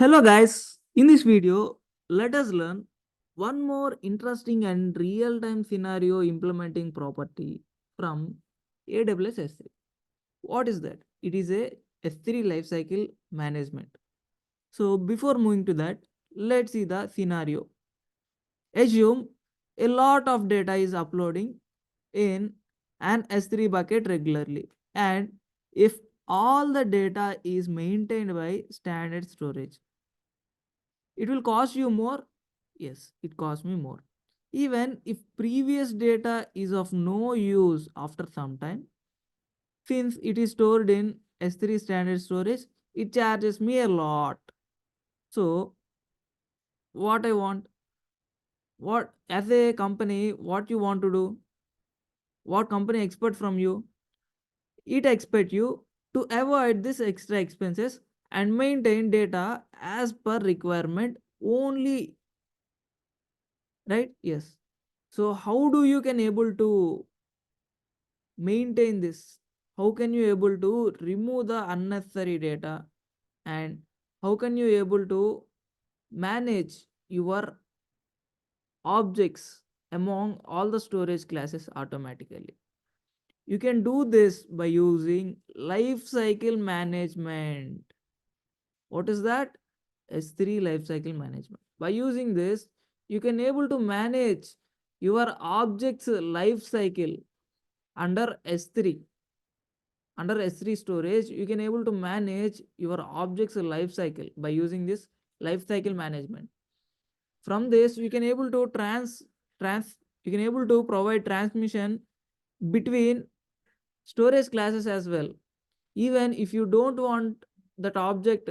Hello guys, in this video, let us learn one more interesting and real-time scenario implementing property from AWS S3. What is that? It is a S3 lifecycle management. So before moving to that, let's see the scenario. Assume a lot of data is uploading in an S3 bucket regularly, and if all the data is maintained by standard storage, it will cost you more. Yes, it costs me more. Even if previous data is of no use after some time, since it is stored in S3 standard storage, it charges me a lot. So, what I want, what as a company, what you want to do, what company expect from you, it expect you to avoid this extra expenses and maintain data as per requirement only, right? Yes. So how do you can able to maintain this? How can you able to remove the unnecessary data, and how can you able to manage your objects among all the storage classes automatically? You can do this by using life cycle management. What is that? S3 life cycle management. By using this, you can able to manage your objects life cycle under S3. Under S3 storage, you can able to manage your objects life cycle by using this life cycle management. From this, you can able to trans you can able to provide transmission between storage classes as well. Even if you don't want that object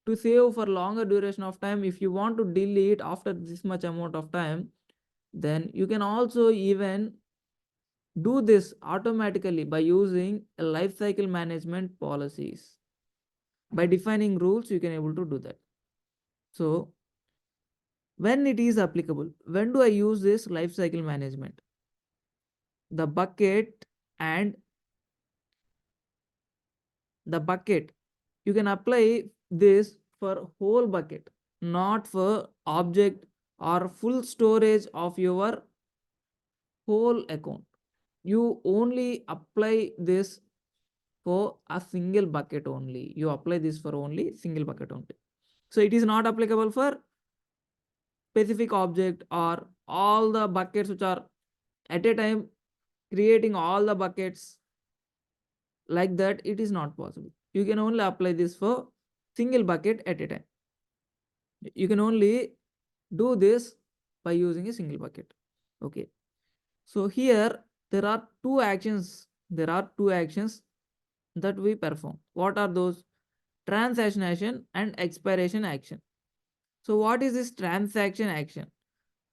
to save for longer duration of time, if you want to delete after this much amount of time, then you can also even do this automatically by using a life cycle management policies. By defining rules, you can able to do that. So when it is applicable, when do I use this life cycle management? The bucket and the bucket, you can apply this for whole bucket, not for object or full storage of your whole account. You only apply this for a single bucket only. You apply this for only single bucket only. So it is not applicable for specific object or all the buckets which are at a time creating all the buckets like that. It is not possible. You can only apply this for single bucket at a time. You can only do this by using a single bucket. Okay. So here there are two actions that we perform. What are those? Transaction action and expiration action. So what is this transaction action?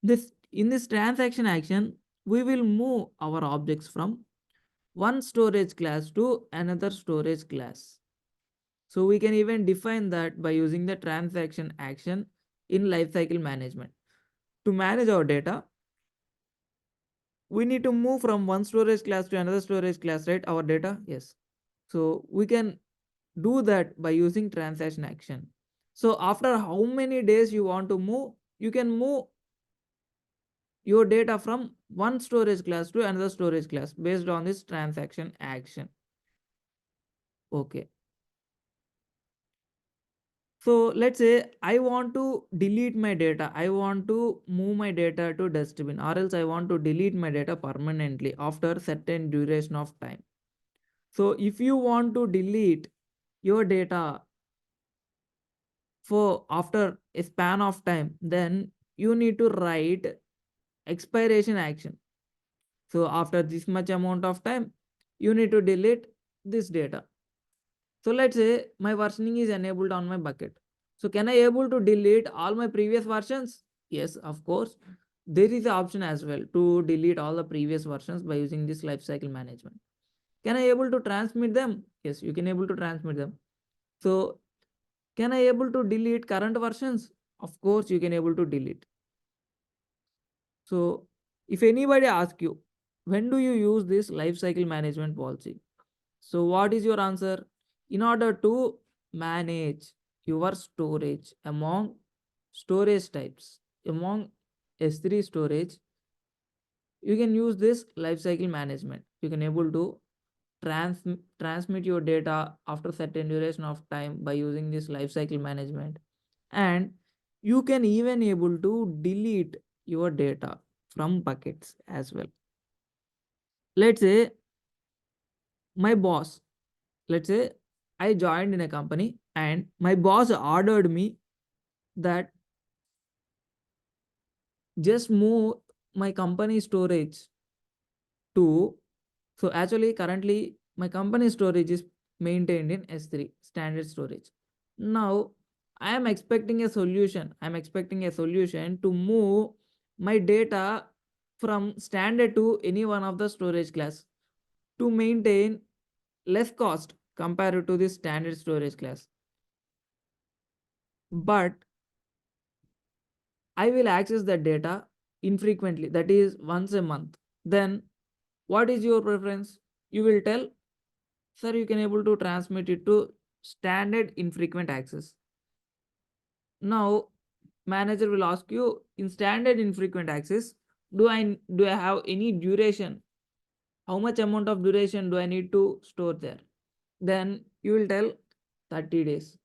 This in this transaction action, we will move our objects from one storage class to another storage class. So we can even define that by using the transaction action in lifecycle management. To manage our data, we need to move from one storage class to another storage class, right? Our data, yes. So we can do that by using transaction action. So after how many days you want to move, you can move your data from one storage class to another storage class based on this transaction action. Okay. So let's say I want to delete my data. I want to move my data to dustbin, or else I want to delete my data permanently after certain duration of time. So if you want to delete your data for after a span of time, then you need to write expiration action. So after this much amount of time, you need to delete this data. So let's say my versioning is enabled on my bucket. So can I able to delete all my previous versions? Yes, of course. There is an option as well to delete all the previous versions by using this lifecycle management. Can I able to transmit them? Yes, you can able to transmit them. So can I able to delete current versions? Of course, you can able to delete. So if anybody asks you, when do you use this lifecycle management policy? So what is your answer? In order to manage your storage among storage types. Among S3 storage, you can use this lifecycle management. You can able to transmit your data after certain duration of time by using this lifecycle management, and you can even able to delete your data from buckets as well. Let's say my boss, let's say I joined in a company and my boss ordered me that just move my company storage to, so actually currently my company storage is maintained in S3 standard storage. Now I am expecting a solution. I'm expecting a solution to move my data from standard to any one of the storage class to maintain less cost compared to the standard storage class. But I will access that data infrequently, that is once a month. Then what is your preference? You will tell, sir, you can able to transmit it to standard infrequent access. Now manager will ask you, in standard infrequent access, do I have any duration? How much amount of duration do I need to store there? Then you will tell 30 days.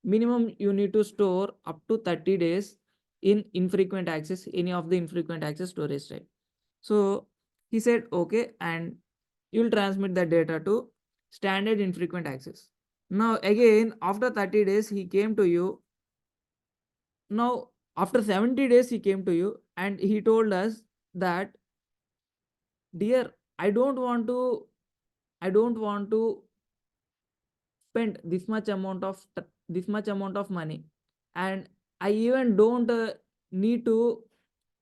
Minimum you need to store up to 30 days in infrequent access, any of the infrequent access storage type. So he said, okay, and you'll transmit the data to standard infrequent access. Now again, after 30 days, he came to you. Now, after 70 days, he came to you and he told us that, dear, I don't want to spend this much amount of money, and I even don't need to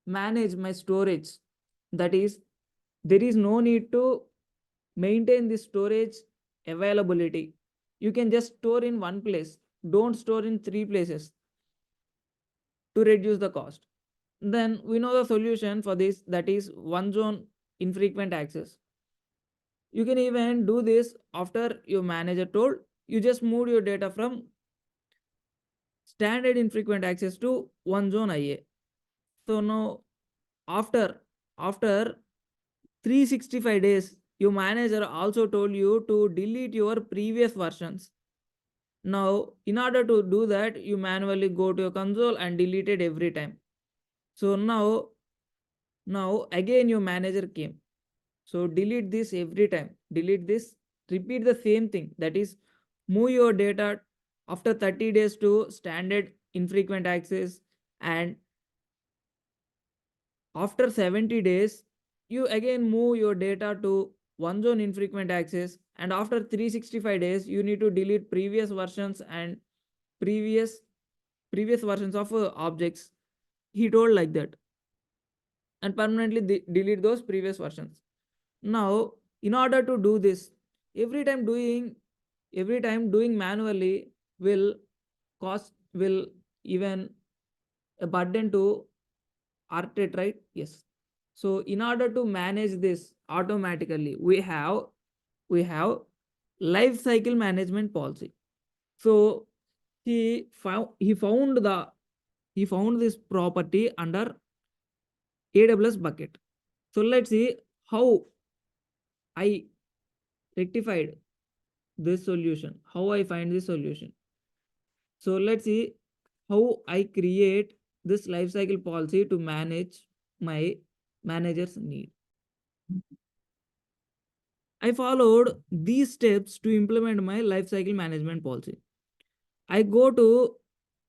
manage my storage. That is, there is no need to maintain the storage availability. You can just store in one place, don't store in three places to reduce the cost. Then we know the solution for this, that is one zone infrequent access. You can even do this after your manager told you, just moved your data from standard infrequent access to one zone IA. So now after 365 days, your manager also told you to delete your previous versions. Now, in order to do that, you manually go to your console and delete it every time. So now again your manager came. So delete this every time. Delete this. Repeat the same thing. That is, move your data after 30 days to standard infrequent access, and after 70 days, you again move your data to one zone infrequent access, and after 365 days, you need to delete previous versions and previous previous versions of objects. He told like that, and permanently delete those previous versions. Now, in order to do this, every time doing manually will even a burden to architect, right? Yes. So in order to manage this automatically, we have life cycle management policy. So he found this property under AWS bucket. So let's see how I rectified this solution, how I find this solution. So let's see how I create this lifecycle policy to manage my manager's need. I followed these steps to implement my lifecycle management policy. I go to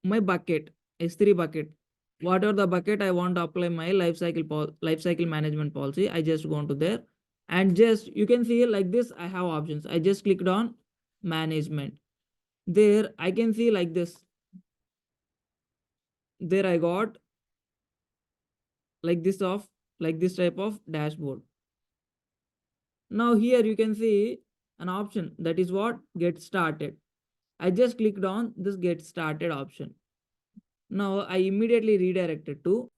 my bucket, S3 bucket. Whatever the bucket I want to apply my lifecycle management policy, I just go to there, and just you can see like this. I have options. I just clicked on management. There I can see like this. There I got like this type of dashboard. Now here you can see an option, that is what, get started. I just clicked on this get started option. Now I immediately redirected to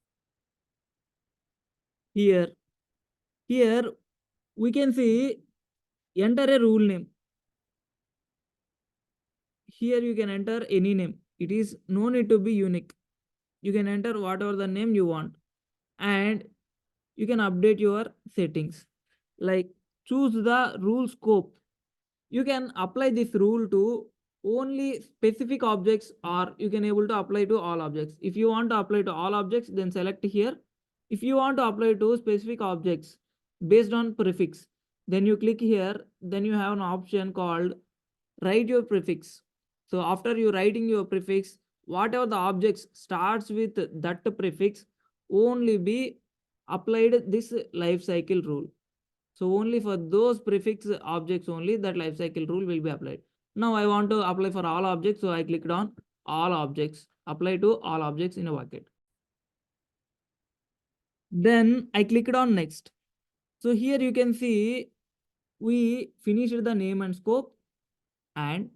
here. Here we can see enter a rule name. Here you can enter any name. It is no need to be unique. You can enter whatever the name you want, and you can update your settings. Like choose the rule scope. You can apply this rule to only specific objects, or you can able to apply to all objects. If you want to apply to all objects, then select here. If you want to apply to specific objects based on prefix, then you click here. Then you have an option called write your prefix. So after you writing your prefix, whatever the objects starts with that prefix only be applied this life cycle rule. So only for those prefix objects only that life cycle rule will be applied. Now I want to apply for all objects, so I clicked on all objects, apply to all objects in a bucket. Then I clicked on next. So here you can see we finished the name and scope, and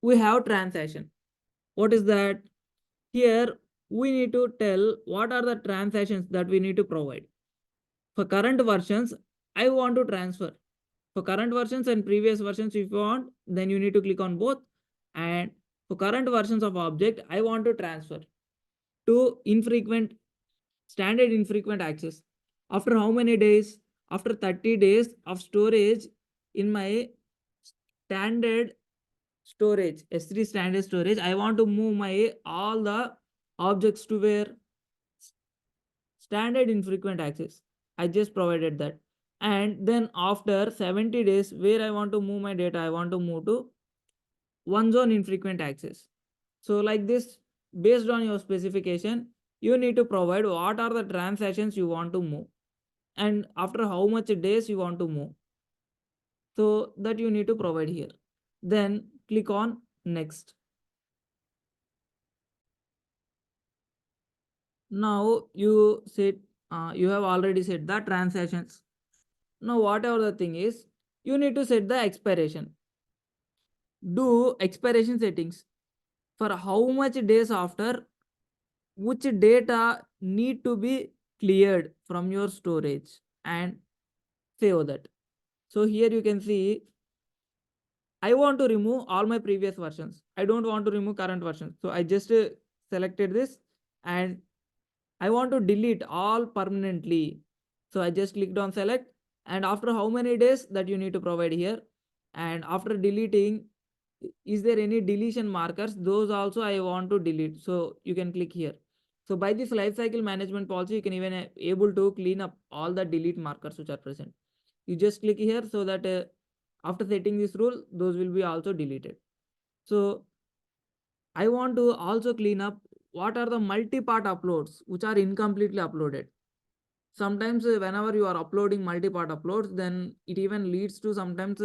we have transaction. What is that? Here we need to tell what are the transactions that we need to provide. For current versions, I want to transfer. For current versions and previous versions, if you want, then you need to click on both. And for current versions of object, I want to transfer to infrequent, standard infrequent access. After how many days? After 30 days of storage in my standard storage, S3 standard storage, I want to move my all the objects to where standard infrequent access. I just provided that. And then after 70 days, where I want to move my data, I want to move to one zone infrequent access. So like this, based on your specification, you need to provide what are the transactions you want to move and after how much days you want to move. So that you need to provide here. Then click on next. Now you said you have already set the transactions. Now whatever the thing is, you need to set the expiration. Do expiration settings for how much days after which data need to be cleared from your storage and save that. So here you can see I want to remove all my previous versions. I don't want to remove current versions. So I just selected this and I want to delete all permanently. So I just clicked on select, and after how many days that you need to provide here. And after deleting, is there any deletion markers? Those also I want to delete. So you can click here. So by this lifecycle management policy, you can even able to clean up all the delete markers which are present. You just click here so that after setting this rule, those will be also deleted. So I want to also clean up what are the multi-part uploads which are incompletely uploaded. Sometimes whenever you are uploading multi-part uploads, then it even leads to sometimes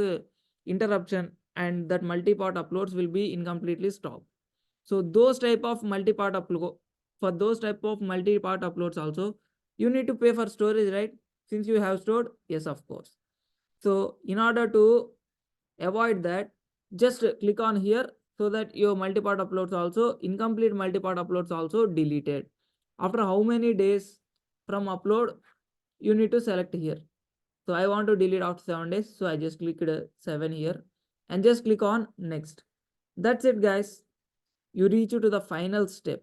interruption, and that multi-part uploads will be incompletely stopped. So those type of multi-part upload, for those type of multi-part uploads also, you need to pay for storage, right? Since you have stored, yes, of course. So in order to avoid that, just click on here so that your multi-part uploads also, incomplete multi-part uploads also deleted. After how many days from upload, you need to select here. So I want to delete after 7 days. So I just clicked 7 here and just click on next. That's it, guys. You reach to the final step.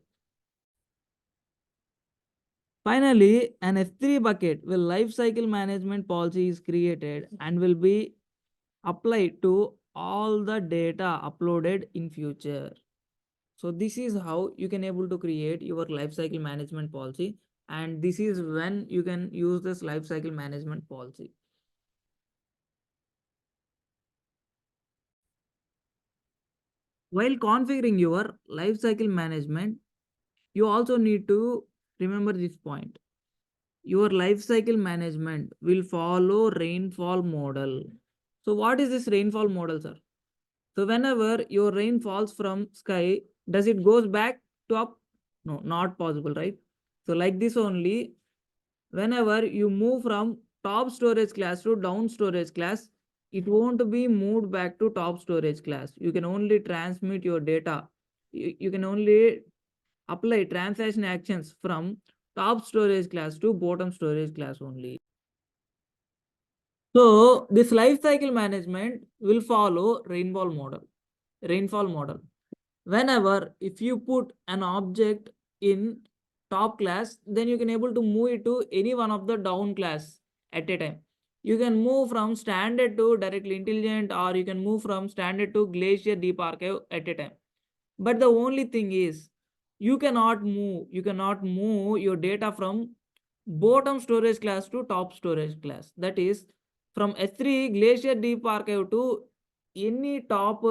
Finally, an S3 bucket will lifecycle management policy is created and will be applied to all the data uploaded in future. So this is how you can able to create your lifecycle management policy, and this is when you can use this lifecycle management policy. While configuring your lifecycle management, you also need to remember this point. Your lifecycle management will follow rainfall model. So what is this rainfall model, sir? So whenever your rain falls from sky, does it goes back to up? No, not possible, right? So like this only, whenever you move from top storage class to down storage class, it won't be moved back to top storage class. You can only transmit your data. You can only apply transaction actions from top storage class to bottom storage class only. So this life cycle management will follow rainfall model. Whenever if you put an object in top class, then you can able to move it to any one of the down class at a time. You can move from standard to directly intelligent, or you can move from standard to Glacier Deep Archive at a time. But the only thing is, you cannot move your data from bottom storage class to top storage class. That is, from S3 Glacier Deep Archive to any top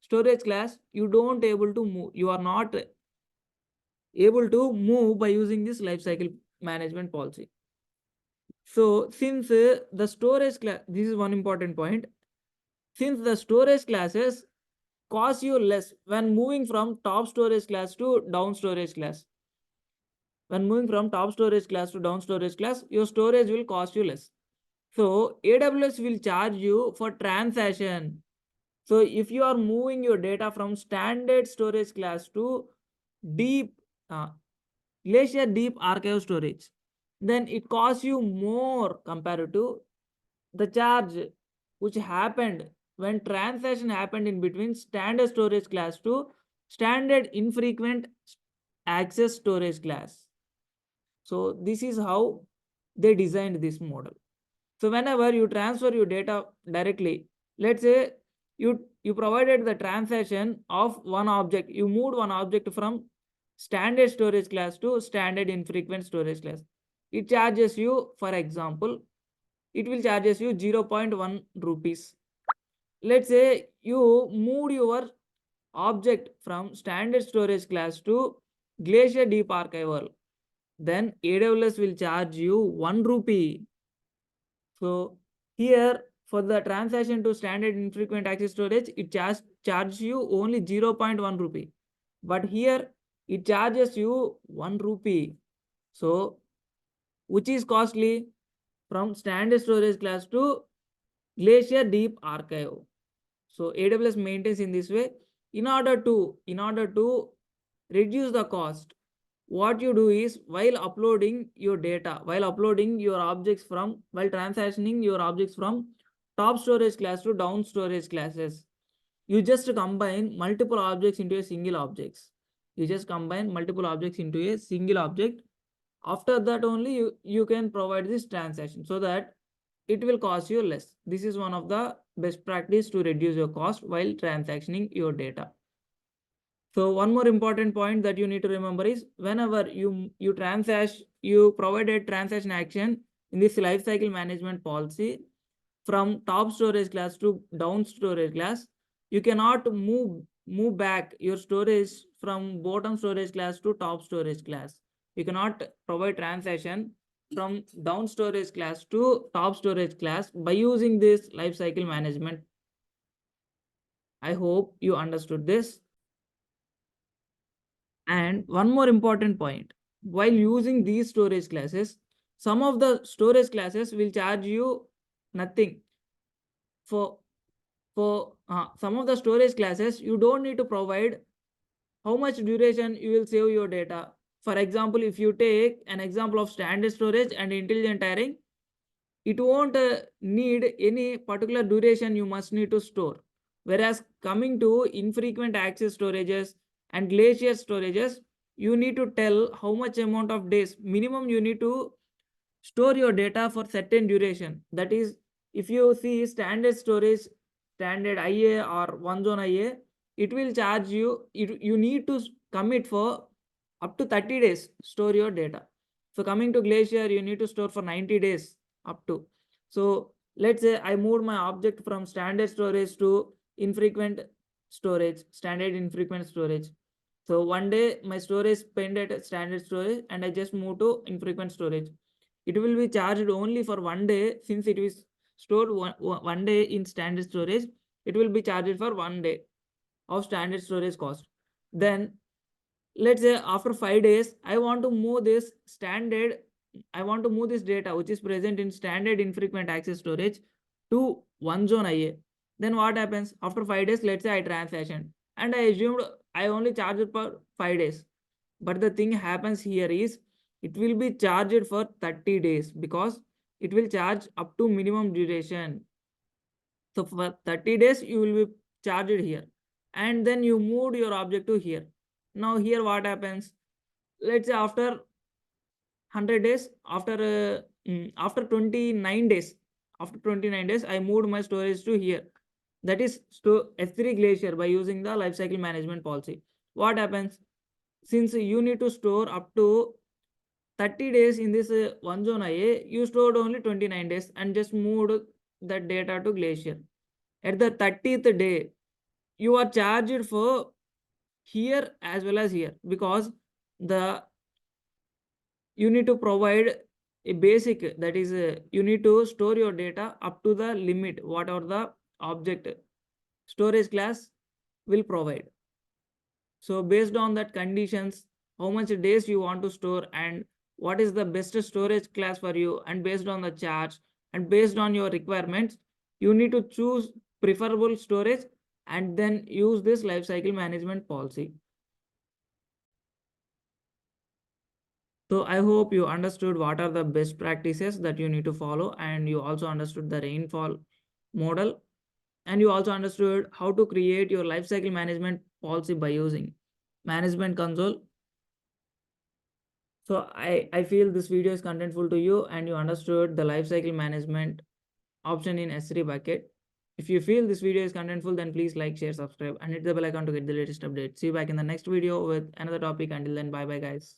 storage class, you don't able to move. You are not able to move by using this lifecycle management policy. So since the storage class, this is one important point. Since the storage classes cost you less when moving from top storage class to down storage class. When moving from top storage class to down storage class, your storage will cost you less. So AWS will charge you for transaction. So if you are moving your data from standard storage class to deep Glacier Deep Archive storage, then it costs you more compared to the charge which happened when transaction happened in between standard storage class to standard infrequent access storage class. So this is how they designed this model. So whenever you transfer your data directly, let's say you provided the transaction of one object, you moved one object from standard storage class to standard infrequent storage class. It charges you, for example, it will charges you 0.1 rupees. Let's say you moved your object from standard storage class to Glacier Deep Archival, then AWS will charge you 1 rupee. So here for the transaction to standard infrequent access storage, it charges you only 0.1 rupee. But here it charges you 1 rupee. So which is costly? From standard storage class to Glacier Deep Archive. So AWS maintains in this way. In order to reduce the cost, what you do is while uploading your data, while transitioning your objects from top storage class to down storage classes, you just combine multiple objects into a single objects. You just combine multiple objects into a single object. After that only you can provide this transaction so that it will cost you less. This is one of the best practice to reduce your cost while transactioning your data. So one more important point that you need to remember is whenever you provided transaction action in this lifecycle management policy from top storage class to down storage class, you cannot move back your storage from bottom storage class to top storage class. You cannot provide transaction from down storage class to top storage class by using this lifecycle management. I hope you understood this. And one more important point, while using these storage classes, some of the storage classes will charge you nothing. For some of the storage classes, you don't need to provide how much duration you will save your data. For example, if you take an example of standard storage and intelligent tiering, it won't need any particular duration you must need to store. Whereas coming to infrequent access storages and Glacier storages, you need to tell how much amount of days minimum you need to store your data for certain duration. That is, if you see standard storage, standard IA or one zone IA, it will charge you, you need to commit for up to 30 days store your data. So coming to Glacier, you need to store for 90 days up to. So let's say I moved my object from standard storage to infrequent storage, standard infrequent storage. So one day my storage spent at standard storage and I just moved to infrequent storage. It will be charged only for one day. Since it is stored one day in standard storage, it will be charged for one day of standard storage cost. Then let's say after 5 days I want to move this data which is present in standard infrequent access storage to one zone IA. Then what happens? After 5 days, let's say I transaction and I assumed I only charged for 5 days. But the thing happens here is it will be charged for 30 days because it will charge up to minimum duration. So for 30 days you will be charged here. and then you moved your object to here. Now here what happens? Let's say after 100 days, after 29 days, after 29 days, I moved my storage to here. That is S3 Glacier by using the lifecycle management policy. What happens? Since you need to store up to 30 days in this one zone IA, you stored only 29 days and just moved that data to Glacier. At the 30th day, you are charged for here as well as here, because the you need to provide a basic, that is you need to store your data up to the limit whatever the object storage class will provide. So based on that conditions, how much days you want to store and what is the best storage class for you, and based on the charge and based on your requirements, you need to choose preferable storage and then use this lifecycle management policy. So I hope you understood what are the best practices that you need to follow, and you also understood the rainfall model, and you also understood how to create your lifecycle management policy by using management console. So I feel this video is contentful to you and you understood the lifecycle management option in S3 bucket. If you feel this video is contentful, then please like, share, subscribe, and hit the bell icon to get the latest update. See you back in the next video with another topic. Until then, bye bye guys.